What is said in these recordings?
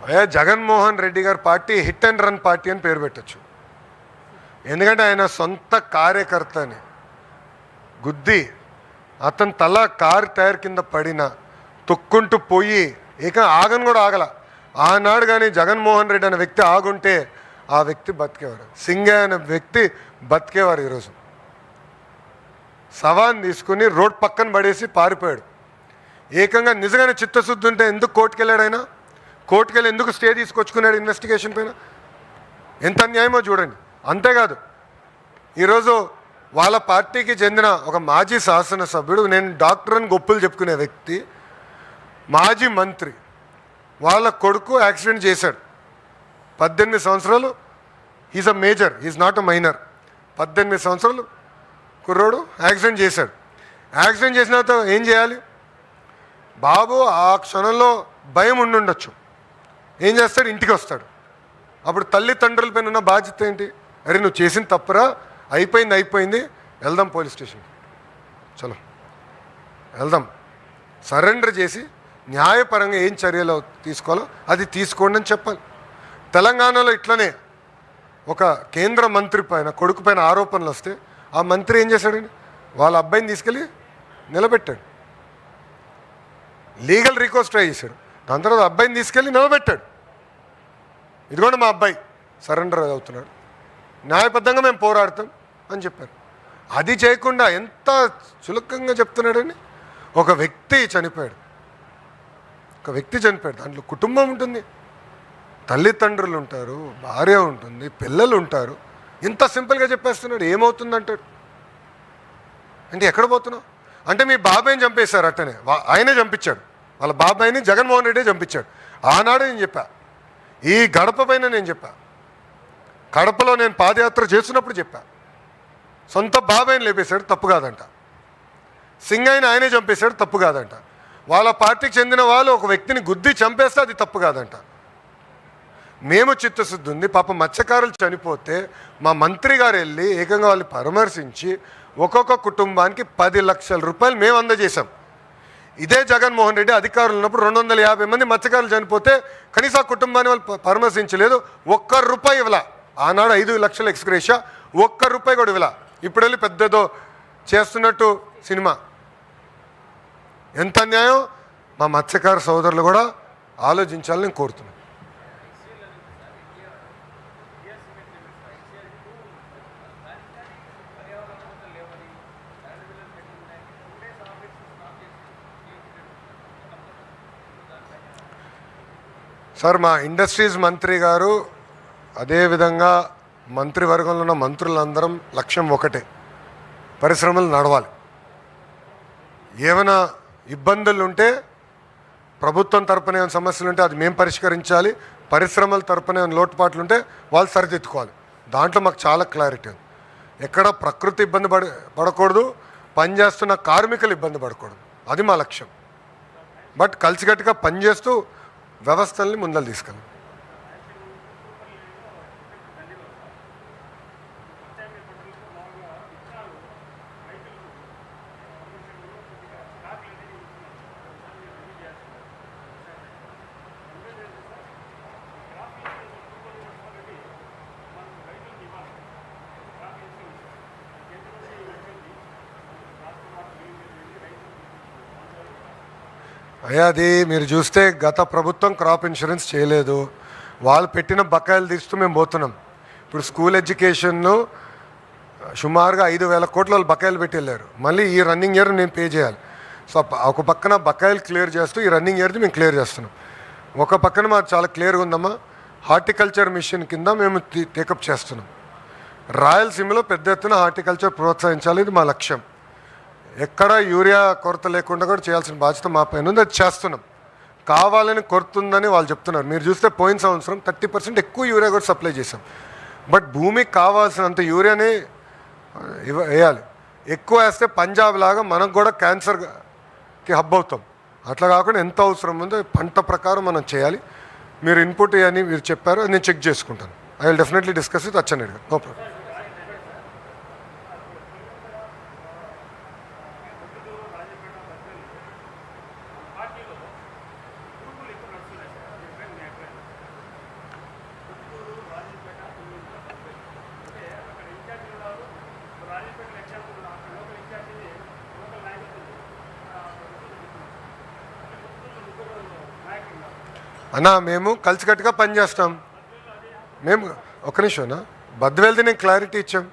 అయ్యా జగన్మోహన్ రెడ్డి గారి party hit and run party అని పేరు పెట్టచ్చు. ఎందుకంటే ఆయన సొంత కార్యకర్తని గుద్ది అతని తల కారు టైర్ కింద పడిన తొక్కుంటూ పోయి ఆగను కూడా ఆగల. ఆనాడు కానీ జగన్మోహన్ రెడ్డి అనే వ్యక్తి ఆగుంటే ఆ వ్యక్తి బతికేవారు. సింగయ్య అనే వ్యక్తి బతికేవారు. ఈరోజు సవాన్ తీసుకుని రోడ్ పక్కన పడేసి పారిపోయాడు. నిజంగానే చిత్తశుద్ధి ఉంటే ఎందుకు కోర్టుకు వెళ్ళాడు? ఆయన కోర్టుకు వెళ్ళి ఎందుకు స్టే తీసుకొచ్చుకున్నాడు ఇన్వెస్టిగేషన్ పైన? ఎంత అన్యాయమో చూడండి. అంతేకాదు ఈరోజు వాళ్ళ పార్టీకి చెందిన ఒక మాజీ శాసనసభ్యుడు, నేను డాక్టర్ అని గొప్పలు చెప్పుకునే వ్యక్తి, మాజీ మంత్రి, వాళ్ళ కొడుకు యాక్సిడెంట్ చేశాడు. 18 సంవత్సరాలు. Is a major, is not a minor. 18 సంవత్సరాలు కుర్రోడు యాక్సిడెంట్ చేశాడు. యాక్సిడెంట్ చేసిన తర్వాత ఏం చేయాలి? బాబు ఆ క్షణంలో భయం ఉండుండొచ్చు. ఏం చేస్తాడు? ఇంటికి వస్తాడు. అప్పుడు తల్లిదండ్రుల పైన ఉన్న బాధ్యత ఏంటి? అరే నువ్వు చేసిన తప్పురా, అయిపోయింది, వెళ్దాం పోలీస్ స్టేషన్కి, చలో వెళ్దాం, సరెండర్ చేసి న్యాయపరంగా ఏం చర్యలు తీసుకోవాలో అది తీసుకోండి అని చెప్పాలి. తెలంగాణలో ఇట్లనే ఒక కేంద్ర మంత్రి పైన కొడుకు పైన ఆరోపణలు వస్తే ఆ మంత్రి ఏం చేశాడండి? వాళ్ళ అబ్బాయిని తీసుకెళ్ళి నిలబెట్టాడు. లీగల్ రిక్వెస్ట్ ట్రై చేశాడు. దాని తర్వాత అబ్బాయిని తీసుకెళ్ళి నిలబెట్టాడు. ఇదిగోండి మా అబ్బాయి సరెండర్ అవుతున్నాడు, న్యాయబద్ధంగా మేము పోరాడతాం అని చెప్పారు. అది చేయకుండా ఎంత చులకంగా చెప్తున్నాడని. ఒక వ్యక్తి చనిపోయాడు. దాంట్లో కుటుంబం ఉంటుంది, తల్లిదండ్రులు ఉంటారు, భార్య ఉంటుంది, పిల్లలు ఉంటారు. ఇంత సింపుల్గా చెప్పేస్తున్నాడు. ఏమవుతుందంటాడు? అంటే ఎక్కడ పోతున్నావు అంటే మీ బాబాయిని చంపేశారు. అట్టనే ఆయనే చంపించాడు. వాళ్ళ బాబాయిని జగన్మోహన్ రెడ్డి చంపించాడు. ఆనాడు నేను చెప్పా, ఈ గడప పైన నేను చెప్పా, కడపలో నేను పాదయాత్ర చేస్తున్నప్పుడు చెప్పా, సొంత బాబాయిని లేపేశాడు, తప్పు కాదంట. సింగయ్యని ఆయనే చంపేశాడు, తప్పు కాదంట. వాళ్ళ పార్టీకి చెందిన వాళ్ళు ఒక వ్యక్తిని గుద్ది చంపేస్తే అది తప్పు కాదంట. మేము చిత్తశుద్ధి ఉంది. పాప మత్స్యకారులు చనిపోతే మా మంత్రి గారు వెళ్ళి వాళ్ళు పరామర్శించి ఒక్కొక్క కుటుంబానికి 10 లక్షల రూపాయలు మేము అందజేశాం. ఇదే జగన్మోహన్ రెడ్డి అధికారులు ఉన్నప్పుడు 250 మంది మత్స్యకారులు చనిపోతే కనీసం ఆ కుటుంబాన్ని వాళ్ళు పరామర్శించలేదు. ₹1 ఇవ్వలా. ఆనాడు 5 లక్షల ఎక్స్గ్రేషియా, ₹1 కూడా ఇవ్వలా. ఇప్పుడు వెళ్ళి పెద్దదో చేస్తున్నట్టు సినిమా. ఎంత అన్యాయం! మా మత్స్యకార సోదరులు కూడా ఆలోచించాలని నేను కోరుతున్నాను. సార్, మా ఇండస్ట్రీస్ మంత్రి గారు అదేవిధంగా మంత్రివర్గంలో ఉన్న మంత్రులందరం లక్ష్యం ఒకటే, పరిశ్రమలు నడవాలి. ఏమైనా ఇబ్బందులు ఉంటే ప్రభుత్వం తరపున ఏమైనా సమస్యలు ఉంటే అది మేము పరిష్కరించాలి. పరిశ్రమల తరపున ఏమైనా లోటుపాట్లు ఉంటే వాళ్ళు సరిదిద్దుకోవాలి. దాంట్లో మాకు చాలా క్లారిటీ ఉంది. ఎక్కడ ప్రకృతి ఇబ్బంది పడకూడదు, పనిచేస్తున్న కార్మికులు ఇబ్బంది పడకూడదు. అది మా లక్ష్యం. బట్ కలిసికట్టుగా పనిచేస్తూ వ్యవస్థల్ని ముందలు తీసుకెళ్ళాలి. అయ్యా అది మీరు చూస్తే గత ప్రభుత్వం క్రాప్ ఇన్సూరెన్స్ చేయలేదు. వాళ్ళు పెట్టిన బకాయిలు తీస్తూ మేము పోతున్నాం. ఇప్పుడు స్కూల్ ఎడ్యుకేషన్ను సుమారుగా 5,000 కోట్లు వాళ్ళు బకాయిలు పెట్టి వెళ్ళారు. మళ్ళీ ఈ రన్నింగ్ ఇయర్ నేను పే చేయాలి. సో ఒక పక్కన బకాయిలు క్లియర్ చేస్తూ ఈ రన్నింగ్ ఇయర్ది మేము క్లియర్ చేస్తున్నాం. ఒక పక్కన మాకు చాలా క్లియర్గా ఉందమ్మా, హార్టికల్చర్ మిషన్ కింద మేము టేకప్ చేస్తున్నాం. రాయలసీమలో పెద్ద ఎత్తున హార్టికల్చర్ ప్రోత్సహించాలి. ఇది మా లక్ష్యం. ఎక్కడ యూరియా కొరత లేకుండా కూడా చేయాల్సిన బాధ్యత మా పైన ఉంది. అది చేస్తున్నాం. కావాలని కొరతుందని వాళ్ళు చెప్తున్నారు. మీరు చూస్తే పోయిన సంవత్సరం 30% ఎక్కువ యూరియా కూడా సప్లై చేసాం. బట్ భూమికి కావాల్సినంత యూరియానే వేయాలి. ఎక్కువ వేస్తే పంజాబ్ లాగా మనకు కూడా క్యాన్సర్కి హబ్ అవుతాం. అట్లా కాకుండా ఎంత అవసరం ఉందో పంట ప్రకారం మనం చేయాలి. మీరు ఇన్పుట్ అని మీరు చెప్పారు, అది నేను చెక్ చేసుకుంటాను. I will definitely discuss with Atchannaidu garu. No problem. అన్నా మేము కలిసికట్టుగా పనిచేస్తాం. మేము ఒక నిమిషంనా బద్వేల్ది నేను క్లారిటీ ఇచ్చాం,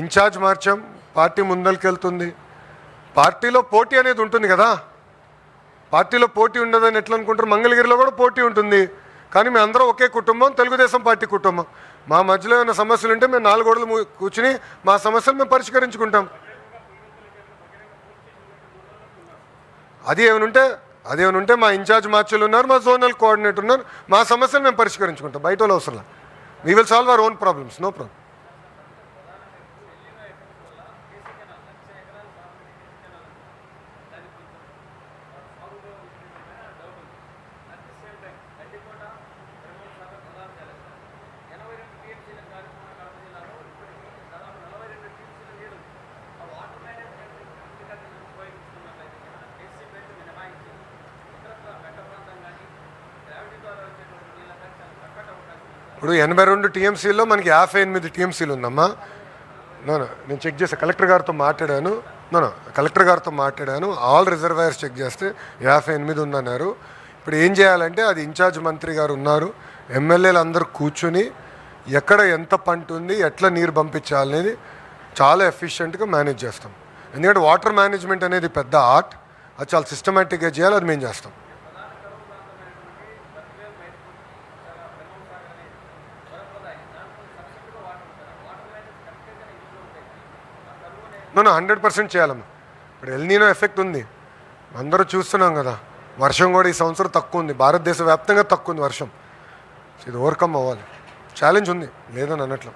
ఇన్ఛార్జ్ మార్చాం, పార్టీ ముందరికెళ్తుంది. పార్టీలో పోటీ అనేది ఉంటుంది కదా, పార్టీలో పోటీ ఉండదని ఎట్లా అనుకుంటారు? మంగళగిరిలో కూడా పోటీ ఉంటుంది, కానీ మేము అందరం ఒకే కుటుంబం, తెలుగుదేశం పార్టీ కుటుంబం. మా మధ్యలో ఏమైనా సమస్యలు ఉంటే మేము 4 గోడలు కూర్చుని మా సమస్యలు మేము పరిష్కరించుకుంటాం. అది ఏమైనా ఉంటే మా ఇన్ఛార్జ్ మార్చులు ఉన్నారు, మా జోనల్ కోఆర్డినేటర్ ఉన్నారు, మా సమస్యలు మేము పరిష్కరించుకుంటాం. బయట వాళ్ళు అవసరం. We will solve our own problems, no problem. ఇప్పుడు 82 టీఎంసీలో మనకి 58 టీఎంసీలు ఉందమ్మా. నేను చెక్ చేసి కలెక్టర్ గారితో మాట్లాడాను. ఆల్ రిజర్వాయర్స్ చెక్ చేస్తే 58 ఉందన్నారు. ఇప్పుడు ఏం చేయాలంటే అది ఇన్ఛార్జ్ మంత్రి గారు ఉన్నారు, ఎమ్మెల్యేలు అందరూ కూర్చుని ఎక్కడ ఎంత పంట ఉంది, ఎట్లా నీరు పంపించాలనేది చాలా ఎఫిషియెంట్గా మేనేజ్ చేస్తాం. ఎందుకంటే వాటర్ మేనేజ్మెంట్ అనేది పెద్ద ఆర్ట్, అది చాలా సిస్టమేటిక్గా చేయాలి, అది మేము చేస్తాం. మనం 100% చేయాలమ్మా. ఇప్పుడు ఎల్నీనో ఎఫెక్ట్ ఉంది, అందరూ చూస్తున్నాం కదా. వర్షం కూడా ఈ సంవత్సరం తక్కువ ఉంది, భారతదేశ వ్యాప్తంగా తక్కువ ఉంది వర్షం. ఇది ఓవర్కమ్ అవ్వాలి, ఛాలెంజ్ ఉంది, లేదని అన్నట్లు.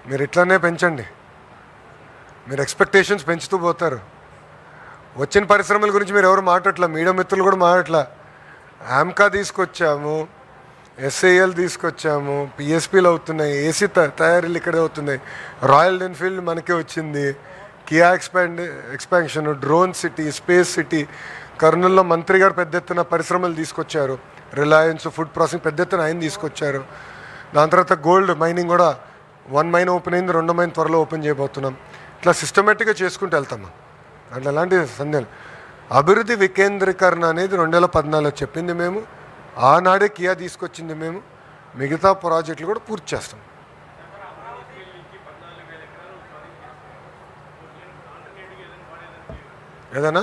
మీరు ఇట్లానే పెంచండి, మీరు ఎక్స్పెక్టేషన్స్ పెంచుతూ పోతారు. వచ్చిన పరిశ్రమల గురించి మీరు ఎవరు మాట్లాడట్లా, మీడియా మిత్రులు కూడా మాట్లాడట్లా. ఆమ్కా తీసుకొచ్చాము, ఎస్ఐఎల్ తీసుకొచ్చాము, పిఎస్పీలు అవుతున్నాయి, ఏసీ తయారీలు ఇక్కడే అవుతున్నాయి, రాయల్ ఎన్ఫీల్డ్ మనకే వచ్చింది, Kia expansion, drone city, space city, కర్నూలులో మంత్రి గారు పెద్ద ఎత్తున పరిశ్రమలు తీసుకొచ్చారు, రిలయన్స్ ఫుడ్ ప్రాసెసింగ్ పెద్ద ఎత్తున ఆయన తీసుకొచ్చారు. దాని తర్వాత గోల్డ్ మైనింగ్ కూడా 1 మైన్ ఓపెన్ అయింది, 2 మైన్ త్వరలో ఓపెన్ చేయబోతున్నాం. ఇట్లా సిస్టమేటిక్గా చేసుకుంటూ వెళ్తాము. అట్లా ఎలాంటి సందేహాలు. అభివృద్ధి వికేంద్రీకరణ అనేది 2014 చెప్పింది మేము, ఆనాడే కియా తీసుకొచ్చింది మేము. మిగతా ప్రాజెక్టులు కూడా పూర్తి చేస్తాం. ఏదైనా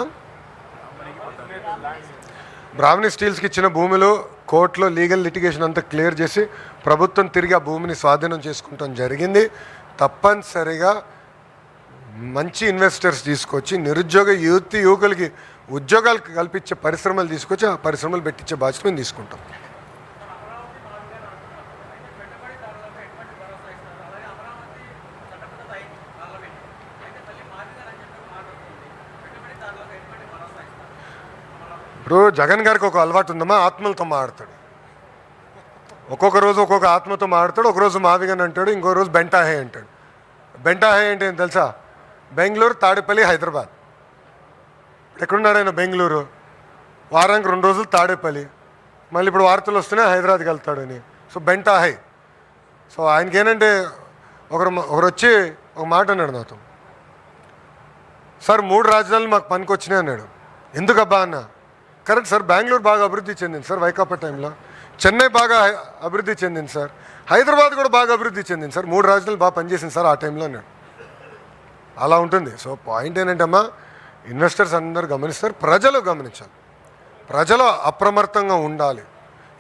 బ్రాహ్మణి స్టీల్స్కి ఇచ్చిన భూమిలో కోర్టులో లీగల్ లిటిగేషన్ అంతా క్లియర్ చేసి ప్రభుత్వం తిరిగి ఆ భూమిని స్వాధీనం చేసుకుంటాం జరిగింది. తప్పనిసరిగా మంచి ఇన్వెస్టర్స్ తీసుకొచ్చి నిరుద్యోగ యువకులకి ఉద్యోగాలు కల్పించే పరిశ్రమలు తీసుకొచ్చి ఆ పరిశ్రమలు పెట్టించే బాధ్యత మేము తీసుకుంటాం. ఇప్పుడు జగన్ గారికి ఒక అలవాటు ఉందమ్మా, ఆత్మలతో మాట్లాడతాడు. ఒక్కొక్క రోజు ఒక్కొక్క ఆత్మతో మాట్లాడతాడు. ఒకరోజు మావిగన్ అంటాడు, ఇంకో రోజు బెంటాహే అంటాడు. బెంటాహే అంటే ఏం తెలుసా? బెంగళూరు, తాడేపల్లి, హైదరాబాద్. ఎక్కడున్నాడు ఆయన? బెంగళూరు. వారానికి 2 రోజులు తాడేపల్లి, మళ్ళీ ఇప్పుడు వార్తలు వస్తున్నాయి హైదరాబాద్కి వెళ్తాడని. సో బెంటాహే. సో ఆయనకి ఏంటంటే ఒకరు వచ్చి ఒక మాట అన్నాడు నాతో, సార్ 3 రాజధానులు మాకు పనికొచ్చినాయి అన్నాడు. ఎందుకబ్బా అన్న? కరెక్ట్ సార్, బెంగళూరు బాగా అభివృద్ధి చెందింది సార్ వైకాపా టైంలో, చెన్నై బాగా అభివృద్ధి చెందింది సార్, హైదరాబాద్ కూడా బాగా అభివృద్ధి చెందింది సార్, 3 రాజధానులు బాగా పనిచేసింది సార్ ఆ టైంలో అన్నాడు. అలా ఉంటుంది. సో పాయింట్ ఏంటంటే అమ్మా, ఇన్వెస్టర్స్ అందరూ గమనిస్తారు, ప్రజలు గమనించాలి, ప్రజలు అప్రమత్తంగా ఉండాలి.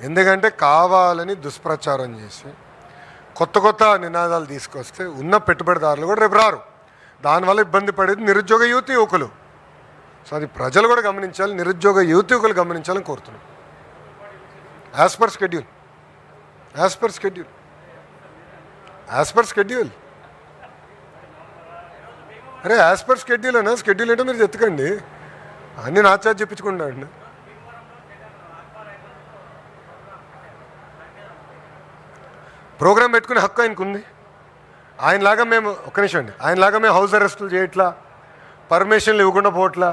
ఎందుకంటే కావాలని దుష్ప్రచారం చేసి కొత్త నినాదాలు తీసుకొస్తే ఉన్న పెట్టుబడిదారులు కూడా రేపు రారు. దానివల్ల ఇబ్బంది పడేది నిరుద్యోగ యువకులు. సో అది ప్రజలు కూడా గమనించాలి, నిరుద్యోగ యువకులు గమనించాలని కోరుతున్నాం. యాజ్ పర్ షెడ్యూల్ అరే యాజ్ పర్ షెడ్యూల్ అన్నా. షెడ్యూల్ ఏంటో మీరు ఎత్తుకండి, అన్నీ నా చార్జ్ చెప్పించుకుంటాడు. ప్రోగ్రామ్ పెట్టుకునే హక్కు ఆయనకు ఉంది. ఆయనలాగా మేము ఆయనలాగా మేము హౌస్ అరెస్టులు చేయట్లా, పర్మిషన్లు ఇవ్వకుండా పోవట్లా.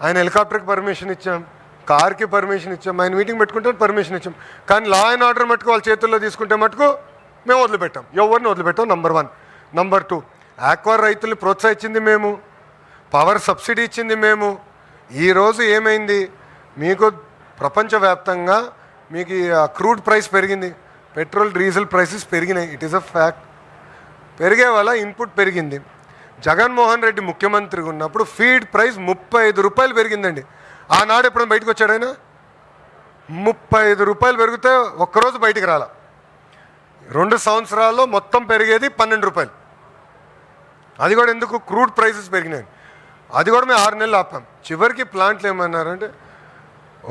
ఆయన హెలికాప్టర్కి పర్మిషన్ ఇచ్చాం, కార్కి పర్మిషన్ ఇచ్చాం, ఆయన మీటింగ్ పెట్టుకుంటే పర్మిషన్ ఇచ్చాం. కానీ లా అండ్ ఆర్డర్ మటుకు వాళ్ళ చేతుల్లో తీసుకుంటే మటుకు మేము వదిలిపెట్టాం, ఎవరిని వదిలిపెట్టాం. నంబర్ 1. నంబర్ 2, ఆక్వా రైతుల్ని ప్రోత్సహించింది మేము, పవర్ సబ్సిడీ ఇచ్చింది మేము. ఈరోజు ఏమైంది, మీకు ప్రపంచవ్యాప్తంగా మీకు క్రూడ్ ప్రైస్ పెరిగింది, పెట్రోల్ డీజిల్ ప్రైసెస్ పెరిగినాయి. It is a fact. పెరిగే వల్ల ఇన్పుట్ పెరిగింది. జగన్మోహన్ రెడ్డి ముఖ్యమంత్రిగా ఉన్నప్పుడు ఫీడ్ ప్రైస్ 35 రూపాయలు పెరిగిందండి. ఆనాడు ఎప్పుడైనా బయటకు వచ్చాడైనా? 35 రూపాయలు పెరిగితే ఒక్కరోజు బయటికి రాల. 2 సంవత్సరాల్లో మొత్తం పెరిగేది 12 రూపాయలు. అది కూడా ఎందుకు? క్రూడ్ ప్రైసెస్ పెరిగినాయి. అది కూడా మేము 6 నెలలు ఆపాం. చివరికి ప్లాంట్లు ఏమన్నారంటే,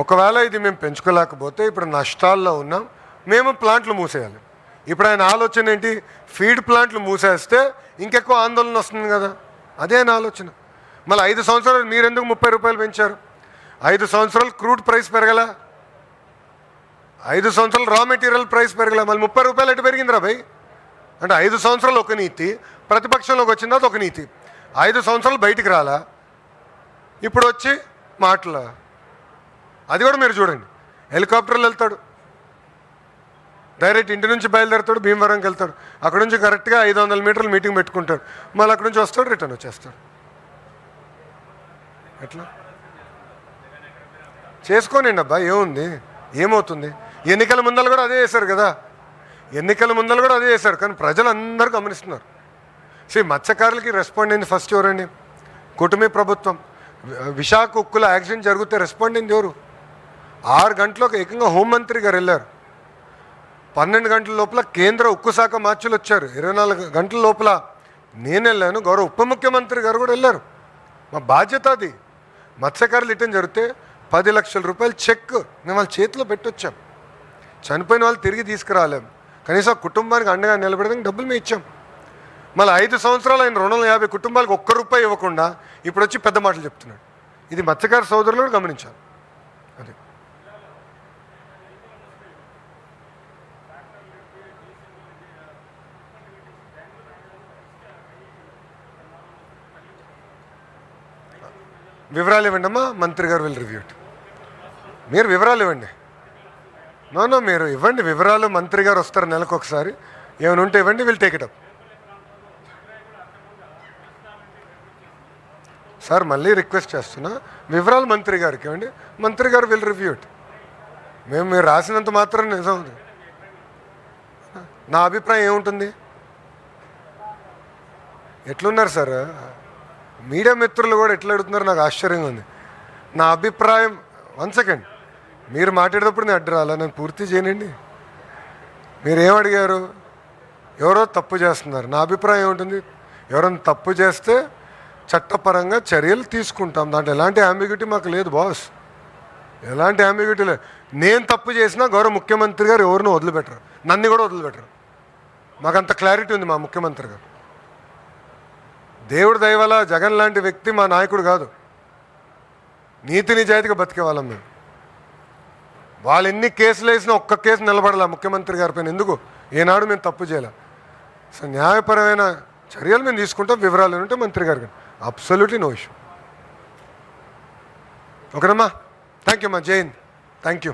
ఒకవేళ ఇది మేము పెంచుకోలేకపోతే ఇప్పుడు నష్టాల్లో ఉన్నాం, మేము ప్లాంట్లు మూసేయాలి. ఇప్పుడు ఆయన ఆలోచన ఏంటి? ఫీడ్ ప్లాంట్లు మూసేస్తే ఇంకెక్కువ ఆందోళన వస్తుంది కదా, అదే ఆయన ఆలోచన. మళ్ళీ 5 సంవత్సరాలు మీరెందుకు 30 రూపాయలు పెంచారు? 5 సంవత్సరాలు క్రూడ్ ప్రైస్ పెరగల, 5 సంవత్సరాలు రా మెటీరియల్ ప్రైస్ పెరగల, మళ్ళీ 30 రూపాయలు ఎటు పెరిగిందిరా భయ్? అంటే 5 సంవత్సరాలు ఒక నీతి, ప్రతిపక్షంలోకి వచ్చిన తర్వాత ఒక నీతి. 5 సంవత్సరాలు బయటికి రాలా, ఇప్పుడు వచ్చి మాటలా. అది కూడా మీరు చూడండి, హెలికాప్టర్లు వెళ్తాడు, డైరెక్ట్ ఇంటి నుంచి బయలుదేరుతాడు, భీమవరంకి వెళ్తాడు, అక్కడ నుంచి కరెక్ట్గా 500 మీటర్లు మీటింగ్ పెట్టుకుంటాడు, మళ్ళీ అక్కడ నుంచి వస్తాడు, రిటర్న్ వచ్చేస్తాడు. ఎట్లా చేసుకోనండి అబ్బా, ఏముంది, ఏమవుతుంది? ఎన్నికల ముందలు కూడా అదే చేశారు కదా, ఎన్నికల ముందలు కూడా అదే చేశారు. కానీ ప్రజలు అందరూ గమనిస్తున్నారు. మత్స్యకారులకి రెస్పాండ్ అయింది ఫస్ట్ ఎవరండి? కూటమి ప్రభుత్వం. విశాఖ ఉక్కుల యాక్సిడెంట్ జరిగితే రెస్పాండ్ అయింది ఎవరు? 6 గంటలకు ఏకంగా హోంమంత్రి గారు వెళ్ళారు. 12 గంటల లోపల కేంద్ర ఉక్కు శాఖ మార్చులు వచ్చారు. 24 గంటల లోపల నేను వెళ్ళాను, గౌరవ ఉప ముఖ్యమంత్రి గారు కూడా వెళ్ళారు. మా బాధ్యత అది. మత్స్యకారులు రిటర్న్ జరిగితే 10 లక్షల రూపాయలు చెక్ మేము వాళ్ళ చేతిలో పెట్టొచ్చాం. చనిపోయిన వాళ్ళు తిరిగి తీసుకురాలేం, కనీసం కుటుంబానికి అండగా నిలబడడానికి డబ్బులు మేము ఇచ్చాం. మళ్ళీ 5 సంవత్సరాలు ఆయన 250 కుటుంబాలకు ₹1 ఇవ్వకుండా ఇప్పుడు వచ్చి పెద్ద మాటలు చెప్తున్నాడు. ఇది మత్స్యకార సోదరులు కూడా గమనించాలి. అది వివరాలు ఇవ్వండి అమ్మా, మంత్రి గారు విల్ రివ్యూ ఇట్. మీరు వివరాలు ఇవ్వండి. నో మీరు ఇవ్వండి వివరాలు, మంత్రి గారు వస్తారు నెలకు ఒకసారి, ఏమైనా ఉంటే ఇవ్వండి, will take it up. Sir మళ్ళీ రిక్వెస్ట్ చేస్తున్నా, వివరాలు మంత్రి గారికి ఇవ్వండి, మంత్రి గారు విల్ రివ్యూ ఇట్. మీరు రాసినంత మాత్రం నిజం. నా అభిప్రాయం ఏముంటుంది? ఎట్లున్నారు సార్ మీడియా మిత్రులు కూడా ఎట్లా అడుగుతున్నారు, నాకు ఆశ్చర్యంగా ఉంది. నా అభిప్రాయం 1 సెకండ్, మీరు మాట్లాడేటప్పుడు నేను అడ్డు రాలా, నేను పూర్తి చేయనండి. మీరేం అడిగారు? ఎవరో తప్పు చేస్తున్నారు. నా అభిప్రాయం ఏముంటుంది? ఎవరైనా తప్పు చేస్తే చట్టపరంగా చర్యలు తీసుకుంటాం, దాంట్లో ఎలాంటి అంబిగ్యూటీ మాకు లేదు బాస్, ఎలాంటి అంబిగ్యూటీ లేదు. నేను తప్పు చేసినా గౌరవ ముఖ్యమంత్రి గారు ఎవరిని వదిలిపెట్టరు, నన్ను కూడా వదిలిపెట్టరు. మాకంత క్లారిటీ ఉంది మా ముఖ్యమంత్రి గారు. దేవుడి దయ వల్ల జగన్ లాంటి వ్యక్తి మా నాయకుడు కాదు, నీతి నిజాయితీగా బతికే వాళ్ళం మేము. వాళ్ళు ఎన్ని కేసులు వేసినా ఒక్క కేసు నిలబడాల ముఖ్యమంత్రి గారి పైన. ఎందుకు? ఏనాడు మేము తప్పు చేయాలి. సో న్యాయపరమైన చర్యలు మేము తీసుకుంటాం, వివరాలు ఉంటే మంత్రి గారు కానీ అబ్సల్యూట్లీ నో ఇష్యూ. ఓకేనమ్మా, థ్యాంక్ యూ అమ్మా, జై హింద్, థ్యాంక్ యూ.